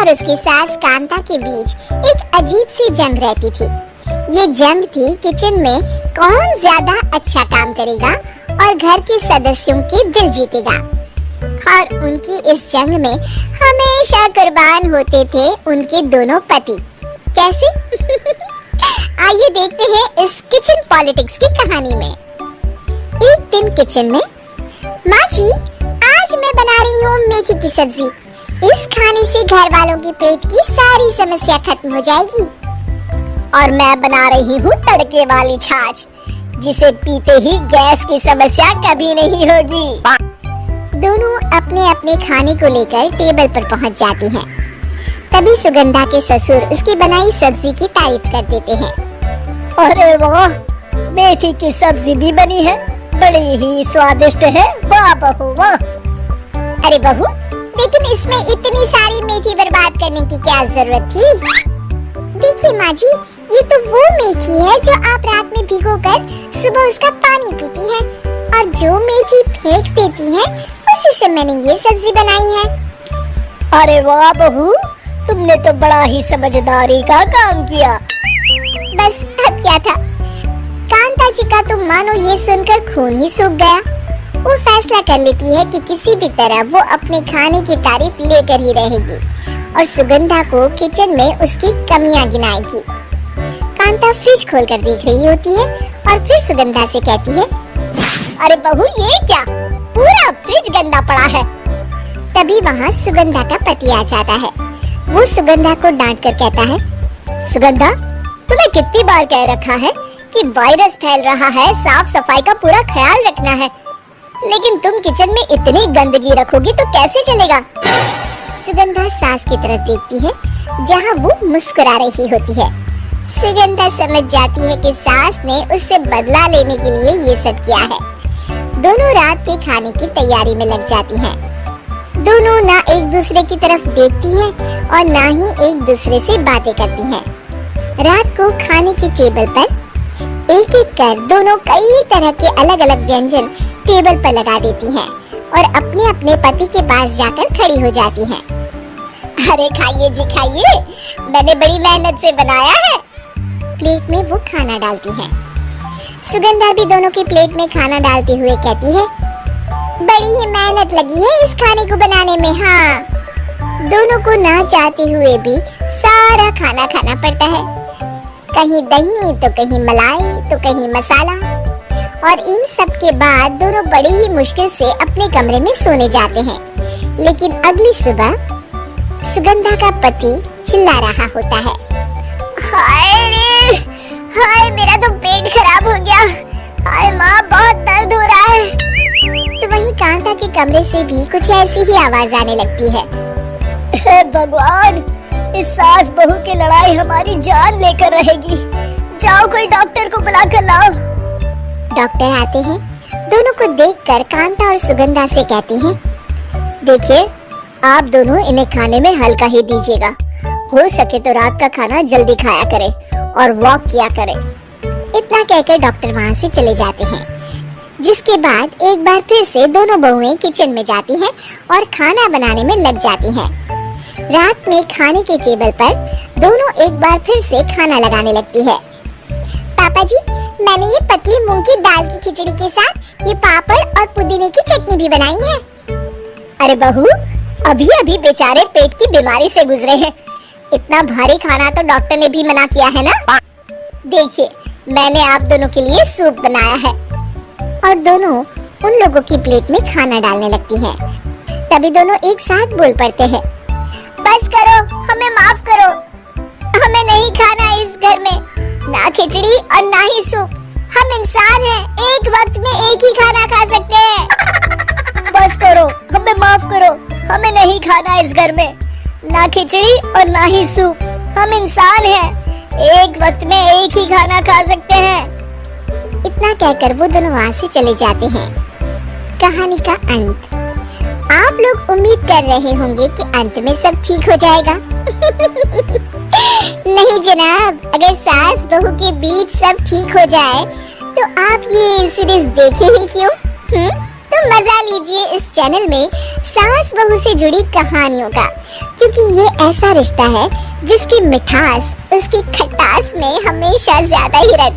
और उसकी सास कांता के बीच एक अजीब सी जंग रहती थी। ये जंग थी किचन में कौन ज्यादा अच्छा काम करेगा और घर के सदस्यों के दिल जीतेगा। और उनकी इस जंग में हमेशा कुर्बान होते थे उनके दोनों पति। कैसे? आइए देखते हैं इस किचन पॉलिटिक्स की कहानी में। एक दिन किचन में, माँ जी आज मैं बना रही हूँ मेथी की सब्जी। इस खाने से घर वालों के पेट की सारी समस्या खत्म हो जाएगी। और मैं बना रही हूँ तड़के वाली छाछ, जिसे पीते ही गैस की समस्या कभी नहीं होगी। दोनों अपने अपने खाने को लेकर टेबल पर पहुँच जाती हैं। तभी सुगंधा के ससुर उसकी बनाई सब्जी की तारीफ कर देते हैं। अरे वाह, मेथी की सब्जी भी बनी है, बड़ी ही स्वादिष्ट है। वाह बहू वाह। अरे बहू, लेकिन इसमें इतनी सारी मेथी बर्बाद करने की क्या जरूरत थी? देखिए माँ जी, ये तो वो मेथी है जो आप रात में भिगोकर सुबह उसका पानी पीती हैं, और जो मेथी फेंक देती हैं, उसी से मैंने ये सब्जी बनाई है। अरे वाह बहू, तुमने तो बड़ा ही समझदारी का काम किया। बस अब क्या था, कांता जी का तो मानो ये सुनकर खून ही सूख गया। वो फैसला कर लेती है कि किसी भी तरह वो अपने खाने की तारीफ लेकर ही रहेगी और सुगंधा को किचन में उसकी कमियां गिनाएगी। कांता फ्रिज खोलकर देख रही होती है और फिर सुगंधा से कहती है, अरे बहू ये क्या, पूरा फ्रिज गंदा पड़ा है। तभी वहाँ सुगंधा का पति आ जाता है। वो सुगंधा को डांट कर कहता है, सुगंधा, तुम्हें कितनी बार कह रखा है कि वायरस फैल रहा है, साफ सफाई का पूरा ख्याल रखना है, लेकिन तुम किचन में इतनी गंदगी रखोगी तो कैसे चलेगा। सुगंधा सास की तरफ देखती है जहाँ वो मुस्कुरा रही होती है। सुगंधा समझ जाती है कि सास ने उससे बदला लेने के लिए ये सब किया है। दोनों रात के खाने की तैयारी में लग जाती हैं। दोनों ना एक दूसरे की तरफ देखती हैं और ना ही एक दूसरे से बातें करती हैं। रात को खाने के टेबल पर एक एक कर दोनों कई तरह के अलग अलग व्यंजन टेबल पर लगा देती हैं और अपने अपने पति के पास जाकर खड़ी हो जाती हैं। अरे खाइए जी खाइए, मैंने बड़ी मेहनत से बनाया है। प्लेट में वो खाना डालती हैं। सुगंधा भी दोनों की प्लेट में खाना डालते हुए कहती है, बड़ी ही मेहनत लगी है इस खाने को बनाने में। हाँ, दोनों को ना चाहते हुए भी सारा खाना खाना पड़ता है। कहीं दही तो कहीं मलाई तो कहीं मसाला, और इन सब के बाद दोनों बड़ी ही मुश्किल से अपने कमरे में सोने जाते हैं। लेकिन अगली सुबह सुगंधा का पति चिल्ला रहा होता है, हाय रे, हाय मेरा तो पेट खराब हो गया, हाय माँ बहुत दर्द हो रहा है। तो वहीं कांता के कमरे से भी कुछ ऐसी ही आवाज आने लगती है। हे भगवान, इस सास बहू की लड़ाई हमारी जान लेकर रहेगी। जाओ कोई डॉक्टर को बुला कर लाओ। डॉक्टर आते हैं। दोनों को देखकर कांता और सुगंधा से कहती हैं, देखिए आप दोनों इन्हें खाने में हल्का ही दीजिएगा। हो सके तो रात का खाना जल्दी खाया करें और वॉक किया करें। इतना कहकर डॉक्टर वहाँ से चले जाते हैं। जिसके बाद एक बार फिर से दोनों बहुएं किचन में जाती हैं और खाना बनाने में लग जाती हैं। रात में खाने के टेबल पर दोनों एक बार फिर से खाना लगाने लगती है। पापा जी, मैंने ये पतली मूंग की दाल की खिचड़ी के साथ ये पापड़ और पुदीने की चटनी भी बनाई है। अरे बहू, अभी अभी बेचारे पेट की बीमारी से गुजरे हैं, इतना भारी खाना तो डॉक्टर ने भी मना किया है ना। देखिए मैंने आप दोनों के लिए सूप बनाया है। और दोनों उन लोगों की प्लेट में खाना डालने लगती हैं। तभी दोनों एक साथ बोल पड़ते हैं, बस करो, हमें माफ करो, हमें नहीं खाना इस घर में ना खिचड़ी और ना ही सूप। हम इंसान हैं, एक वक्त में एक ही खाना खा सकते हैं। बस करो, हमें माफ करो, हमें नहीं खाना इस घर में ना खिचड़ी और ना ही सूप। हम इंसान हैं, एक वक्त में एक ही खाना खा सकते हैं। इतना कहकर वो दोनों वहाँ से चले जाते हैं। कहानी का अंत। आप लोग उम्मीद कर रहे होंगे कि अंत में सब ठीक हो जाएगा। नहीं जनाब, अगर सास बहू के बीच सब ठीक हो जाए तो आप ये सीरीज देखे ही क्यों? तो मजा लीजिए इस चैनल में सास बहू से जुड़ी कहानियों का, क्योंकि ये ऐसा रिश्ता है जिसकी मिठास उसकी खटास में हमेशा ज्यादा ही रहती है।